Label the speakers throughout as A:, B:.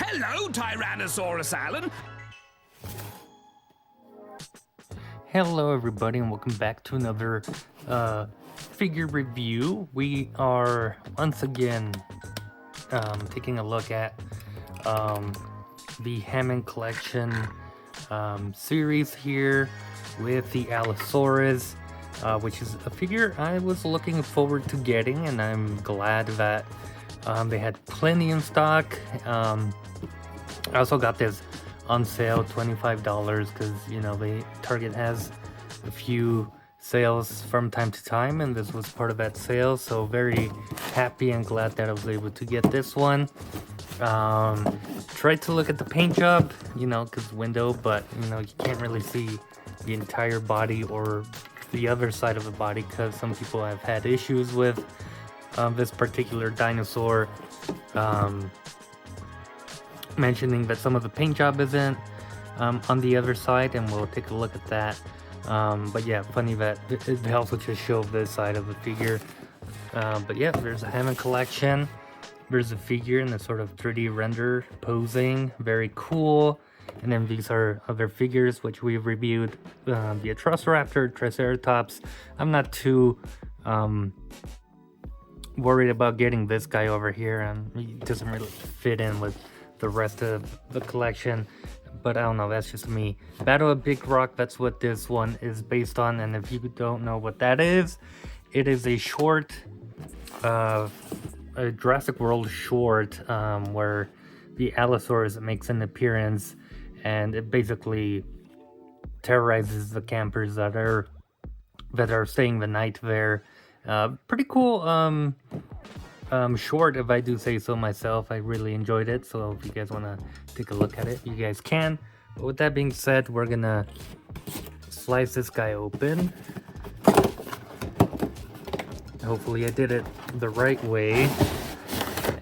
A: Hello, Tyrannosaurus Alan.
B: Hello everybody and welcome back to another figure review. We are once again taking a look at the Hammond Collection series here with the Allosaurus, which is a figure I was looking forward to getting, and I'm glad that they had plenty in stock. I also got this on sale, $25, because you know the Target has a few sales from time to time, and this was part of that sale, so very happy and glad that I was able to get this one. Tried to look at the paint job, you know, because window, but you know, you can't really see the entire body or the other side of the body, because some people have had issues with this particular dinosaur, mentioning that some of the paint job isn't on the other side, and we'll take a look at that. But yeah, funny that it also just show this side of the figure. But yeah, there's a Hammond Collection. There's a figure in the sort of 3D render posing, very cool. And then these are other figures which we've reviewed, the Atrociraptor, Triceratops. I'm not too worried about getting this guy over here, and he doesn't really fit in with the rest of the collection, but I don't know, that's just me. Battle of Big Rock, that's what this one is based on, and if you don't know what that is, it is a short, a Jurassic World short, where the Allosaurus makes an appearance, and it basically terrorizes the campers that are staying the night there. Pretty cool short, if I do say so myself. I really enjoyed it, so if you guys want to take a look at it, you guys can. But with that being said, we're gonna slice this guy open. Hopefully I did it the right way.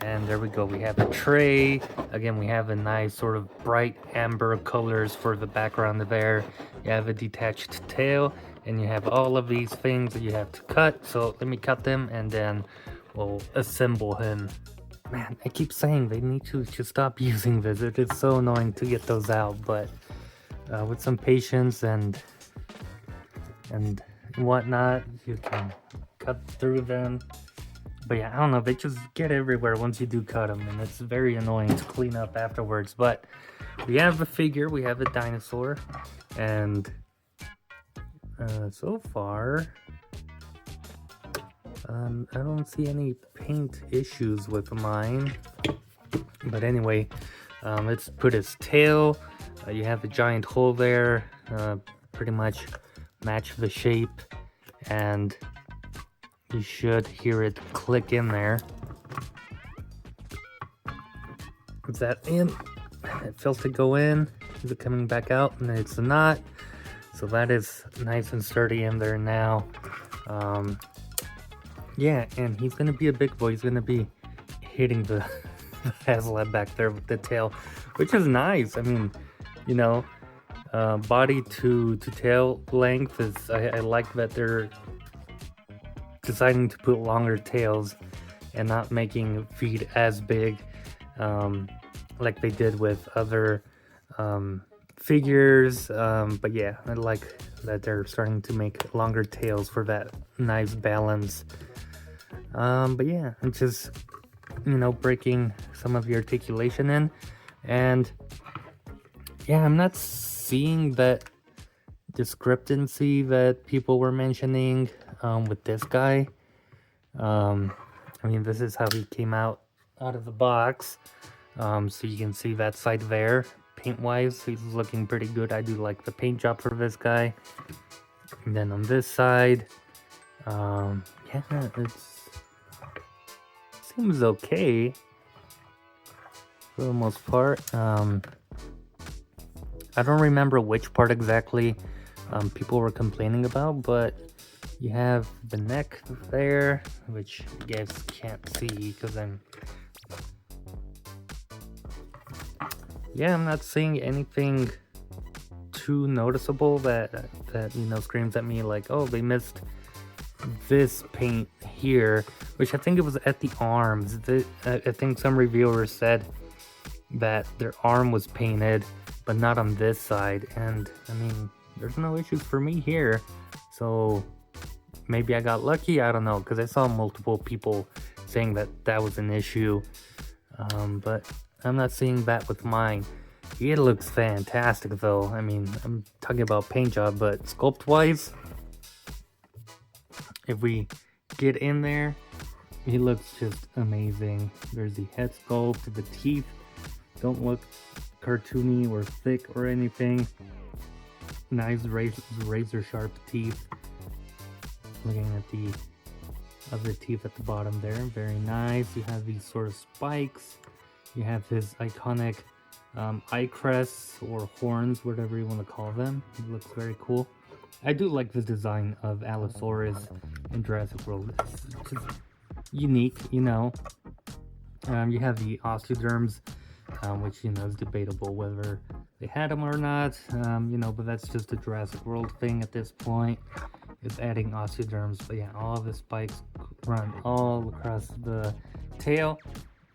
B: And there we go, we have a tray. Again, we have a nice sort of bright amber colors for the background there. You have a detached tail, and you have all of these things that you have to cut. So let me cut them, and then we'll assemble him. Man, I keep saying they need to just stop using this. It is so annoying to get those out, but with some patience and whatnot, you can cut through them. But yeah, I don't know, they just get everywhere once you do cut them, and it's very annoying to clean up afterwards. But we have a figure, we have a dinosaur, and so far I don't see any paint issues with mine. But anyway, let's put his tail. You have a giant hole there, pretty much match the shape, and you should hear it click in there. Is that in? It feels to go in. Is it coming back out? And it's not. So that is nice and sturdy in there now. Yeah, and he's gonna be a big boy. He's gonna be hitting the Haslab back there with the tail, which is nice. I mean, you know, body to tail length is, I like that they're deciding to put longer tails and not making feet as big, like they did with other figures. But yeah, I like that they're starting to make longer tails for that nice balance. But yeah, I'm just, you know, breaking some of the articulation in, and yeah, I'm not seeing that discrepancy that people were mentioning with this guy. I mean, this is how he came out of the box, so you can see that side there. Paint wise, he's looking pretty good. I do like the paint job for this guy. And then on this side, yeah, seems okay for the most part. I don't remember which part exactly people were complaining about, but you have the neck there, which you guys can't see because I'm not seeing anything too noticeable that you know, screams at me like, oh, they missed this paint here, which I think it was at the arms. I think some reviewers said that their arm was painted, but not on this side. And I mean, there's no issues for me here. So maybe I got lucky, I don't know, because I saw multiple people saying that that was an issue. But I'm not seeing that with mine. It looks fantastic though. I mean, I'm talking about paint job, but sculpt wise, if we get in there, he looks just amazing. There's the head sculpt, the teeth don't look cartoony or thick or anything. Nice razor sharp teeth. Looking at the other teeth at the bottom there, very nice. You have these sort of spikes. You have his iconic eye crests or horns, whatever you want to call them. It looks very cool. I do like the design of Allosaurus in Jurassic World. It's just unique, you know. You have the osteoderms, which, you know, is debatable whether they had them or not, you know, but that's just a Jurassic World thing at this point. It's adding osteoderms, but yeah, all the spikes run all across the tail.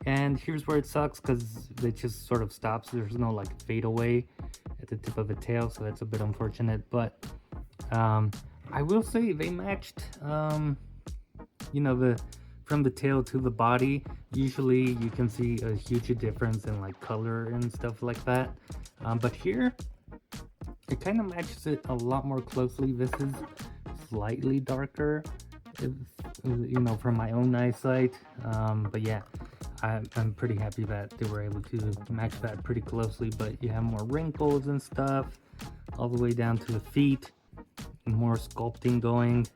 B: And here's where it sucks, because it just sort of stops. There's no like fade away at the tip of the tail, so that's a bit unfortunate. But I will say they matched, you know, from the tail to the body. Usually you can see a huge difference in like color and stuff like that. But here, it kind of matches it a lot more closely. This is slightly darker, you know, from my own eyesight. But yeah, I'm pretty happy that they were able to match that pretty closely. But you have more wrinkles and stuff all the way down to the feet, more sculpting going,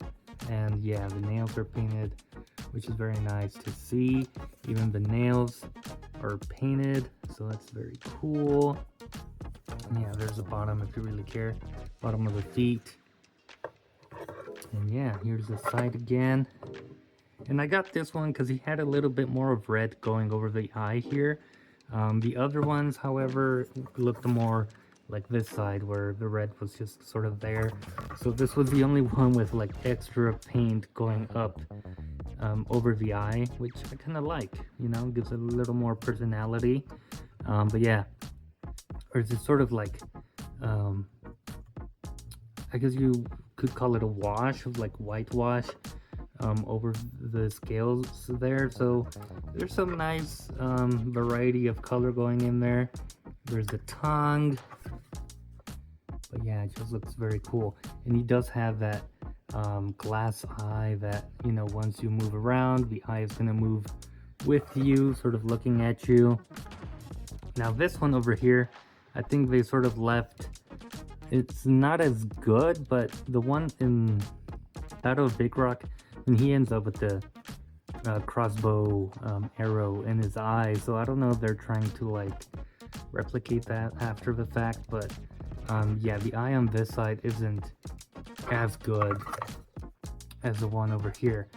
B: and yeah, the nails are painted, which is very nice to see. Even the nails are painted, so that's very cool. Yeah, there's the bottom if you really care, bottom of the feet. And yeah, here's the side again. And I got this one because he had a little bit more of red going over the eye here. The other ones, however, looked more like this side where the red was just sort of there. So this was the only one with like extra paint going up over the eye, which I kind of like, you know, gives it a little more personality. But yeah, or is it sort of like, I guess you could call it a wash, of like whitewash over the scales there. So there's some nice variety of color going in there. There's the tongue, but yeah, it just looks very cool. And he does have that glass eye that, you know, once you move around, the eye is gonna move with you, sort of looking at you. Now this one over here, I think they sort of left, it's not as good, but the one in Battle of Big Rock, when he ends up with the crossbow arrow in his eye, so I don't know if they're trying to like replicate that after the fact, but yeah, the eye on this side isn't as good as the one over here.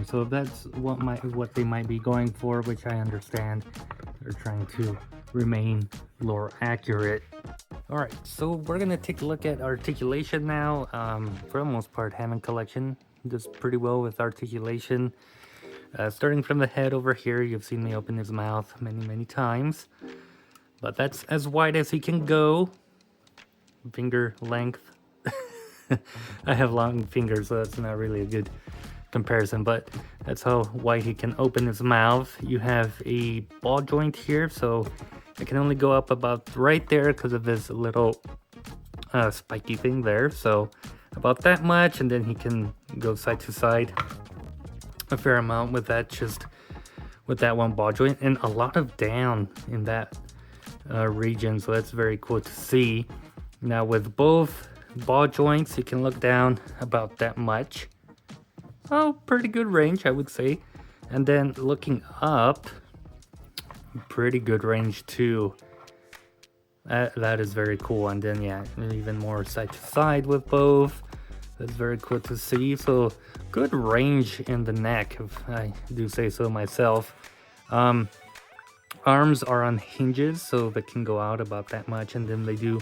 B: So that's what they might be going for, which I understand. They're trying to remain lore accurate. Alright, so we're gonna take a look at articulation now. For the most part, Hammond Collection does pretty well with articulation. Starting from the head over here, you've seen me open his mouth many times. But that's as wide as he can go. Finger length. I have long fingers, so that's not really a good comparison, but that's how wide he can open his mouth. You have a ball joint here, so it can only go up about right there because of this little spiky thing there. So about that much, and then he can go side to side a fair amount with that, just with that one ball joint, and a lot of down in that region, so that's very cool to see. Now with both ball joints, you can look down about that much. Oh, pretty good range, I would say. And then looking up, pretty good range too. That is very cool. And then yeah, even more side to side with both. That's very cool to see. So good range in the neck, if I do say so myself. Arms are on hinges, so they can go out about that much, and then they do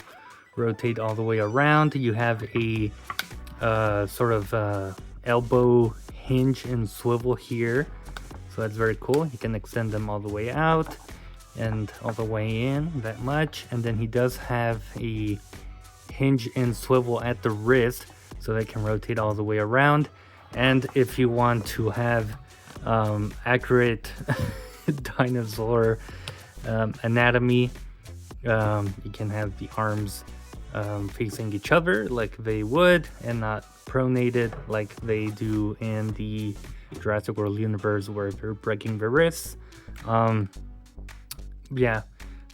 B: rotate all the way around. You have a sort of elbow hinge and swivel here, so that's very cool. You can extend them all the way out. and all the way in that much. And then he does have a hinge and swivel at the wrist, so they can rotate all the way around. And if you want to have accurate dinosaur anatomy, you can have the arms facing each other like they would, and not pronated like they do in the Jurassic World universe where they're breaking their wrists. Yeah,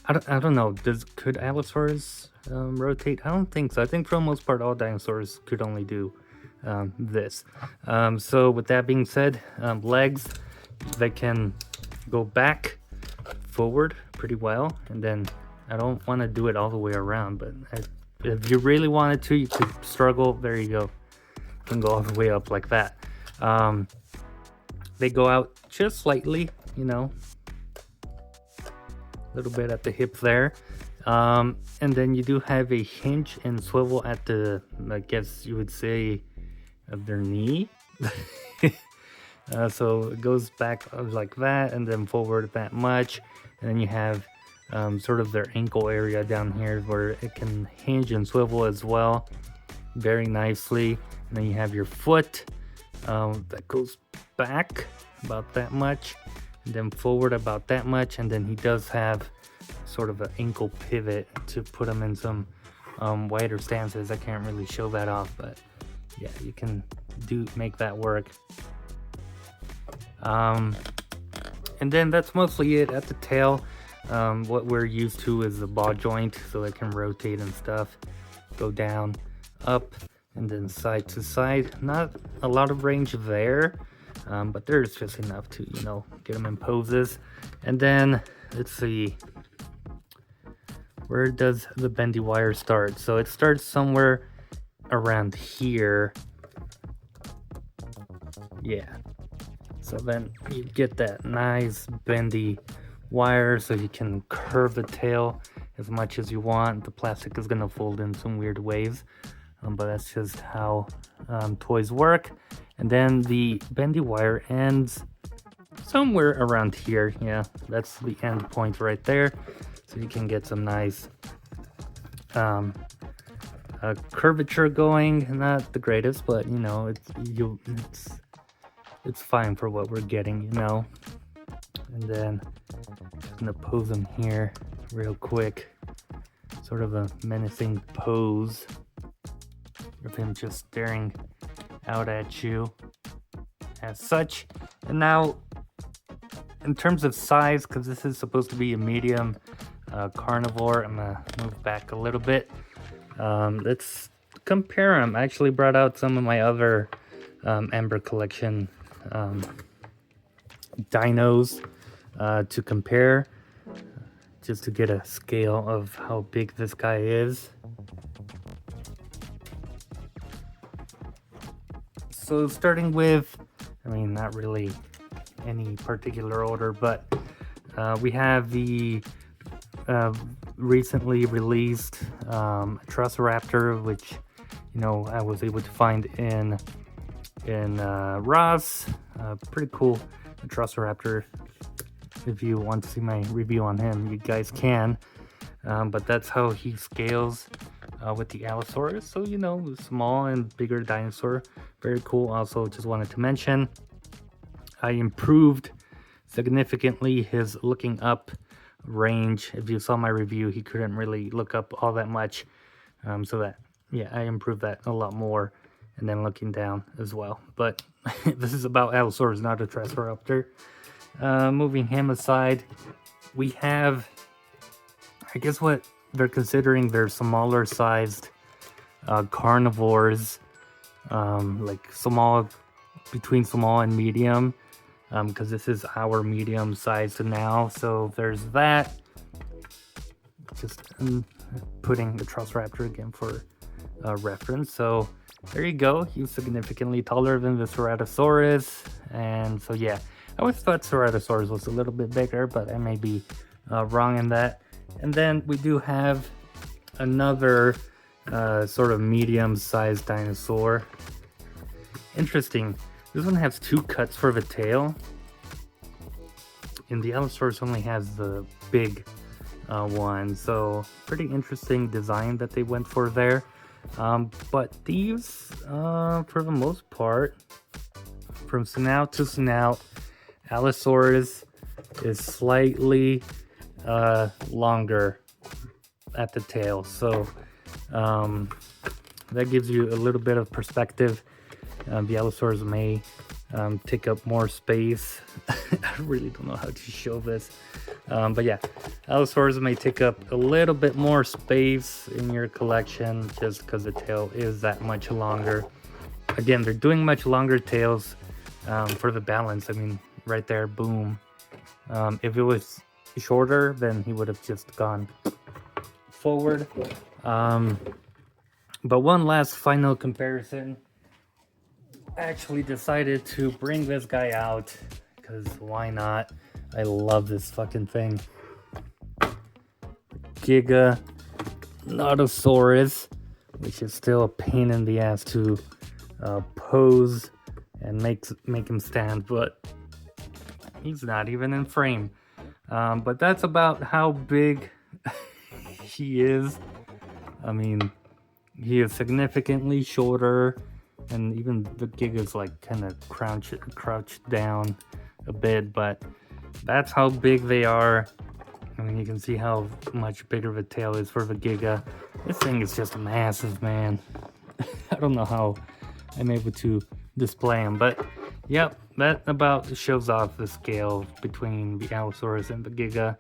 B: I don't know. Could Allosaurus rotate? I don't think so. I think for the most part all dinosaurs could only do this. So with that being said, legs, they can go back, forward pretty well, and then I don't want to do it all the way around, but if you really wanted to, you could struggle. There you go. You can go all the way up like that. They go out just slightly, you know, a little bit at the hip there. And then you do have a hinge and swivel at the, I guess you would say, of their knee. So it goes back like that, and then forward that much. And then you have sort of their ankle area down here where it can hinge and swivel as well, very nicely. And then you have your foot that goes back about that much, and then forward about that much. And then he does have sort of an ankle pivot to put him in some wider stances. I can't really show that off, but yeah, you can make that work. And then that's mostly it at the tail. What we're used to is the ball joint, so it can rotate and stuff, go down, up, and then side to side. Not a lot of range there, but there's just enough to, you know, get them in poses. And then let's see, where does the bendy wire start? So it starts somewhere around here. Yeah. So then you get that nice bendy wire, so you can curve the tail as much as you want. The plastic is going to fold in some weird ways, but that's just how toys work. And then the bendy wire ends somewhere around here. Yeah, that's the end point right there. So you can get some nice curvature going. Not the greatest, but you know, it's fine for what we're getting, you know. And then I'm gonna pose him here real quick, sort of a menacing pose of him just staring out at you as such. And now in terms of size, because this is supposed to be a medium carnivore, I'm gonna move back a little bit. Let's compare them. I actually brought out some of my other Amber Collection dinos to compare, just to get a scale of how big this guy is. So starting with, I mean, not really any particular order, but we have the recently released Triceraptor, which, you know, I was able to find in Ross. Pretty cool Triceraptor. If you want to see my review on him, you guys can. But that's how he scales with the Allosaurus. So, you know, small and bigger dinosaur. Very cool. Also, just wanted to mention, I improved significantly his looking up range. If you saw my review, he couldn't really look up all that much. So that, yeah, I improved that a lot more. And then looking down as well. But this is about Allosaurus, not a Triceraptor. Moving him aside, we have, I guess what they're considering their smaller sized carnivores, like small, between small and medium, because this is our medium size now. So there's that. Just putting the Triceraptor again for reference. So there you go. He's significantly taller than the Ceratosaurus. And so yeah, I always thought Ceratosaurus was a little bit bigger, but I may be wrong in that. And then we do have another sort of medium-sized dinosaur. Interesting. This one has two cuts for the tail. and the Allosaurus only has the big one, so pretty interesting design that they went for there. But these, for the most part, from snout to snout, Allosaurus is slightly longer at the tail, so that gives you a little bit of perspective. The Allosaurus may take up more space. I really don't know how to show this, but yeah, Allosaurus may take up a little bit more space in your collection just because the tail is that much longer. Again, they're doing much longer tails for the balance. I mean, right there, boom. If it was shorter, then he would have just gone forward. But one last final comparison. I actually decided to bring this guy out because why not? I love this fucking thing. Giga Nodosaurus, which is still a pain in the ass to pose and make him stand, but he's not even in frame. But that's about how big he is. I mean, he is significantly shorter, and even the Giga's like kind of crouched down a bit, but that's how big they are. I mean, you can see how much bigger the tail is for the Giga. This thing is just massive, man. I don't know how I'm able to display him, but yep, that about shows off the scale between the Allosaurus and the Giga.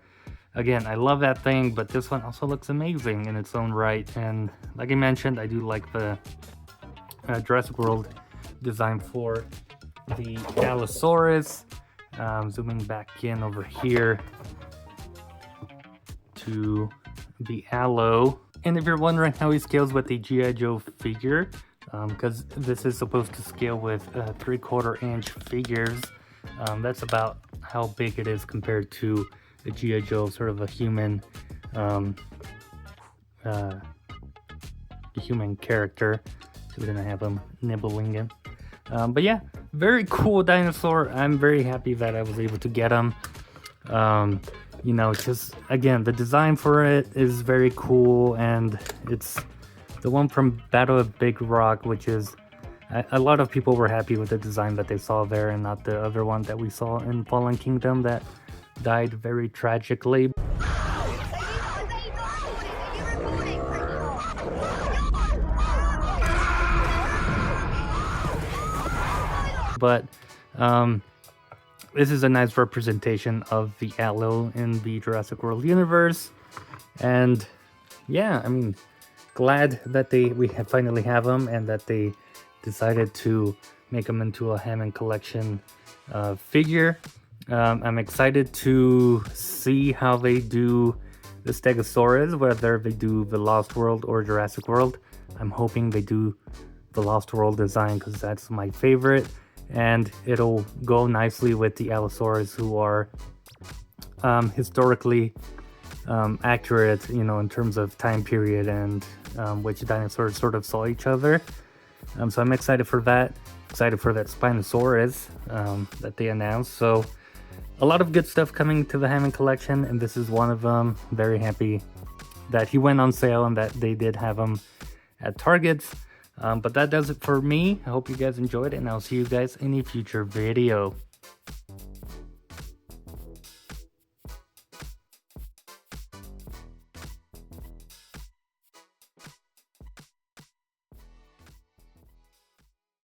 B: Again, I love that thing, but this one also looks amazing in its own right. And like I mentioned, I do like the Jurassic World design for the Allosaurus. Zooming back in over here to the Allo. And if you're wondering how he scales with the G.I. Joe figure, because this is supposed to scale with 3/4 inch figures, that's about how big it is compared to the G.I. Joe, sort of a human character. So we're gonna have him nibbling him. But yeah, very cool dinosaur. I'm very happy that I was able to get him. You know, just again, the design for it is very cool, and it's the one from Battle of Big Rock, which is a lot of people were happy with the design that they saw there, and not the other one that we saw in Fallen Kingdom that died very tragically. But this is a nice representation of the Allo in the Jurassic World universe, and yeah, I mean, glad that we finally have them, and that they decided to make them into a Hammond Collection figure. I'm excited to see how they do the Stegosaurus, whether they do the Lost World or Jurassic World. I'm hoping they do the Lost World design because that's my favorite, and it'll go nicely with the Allosaurus, who are historically accurate, you know, in terms of time period and which dinosaurs sort of saw each other. So I'm excited for that. Excited for that Spinosaurus that they announced. So a lot of good stuff coming to the Hammond Collection, and this is one of them. Very happy that he went on sale and that they did have him at Targets. But that does it for me. I hope you guys enjoyed it, and I'll see you guys in a future video.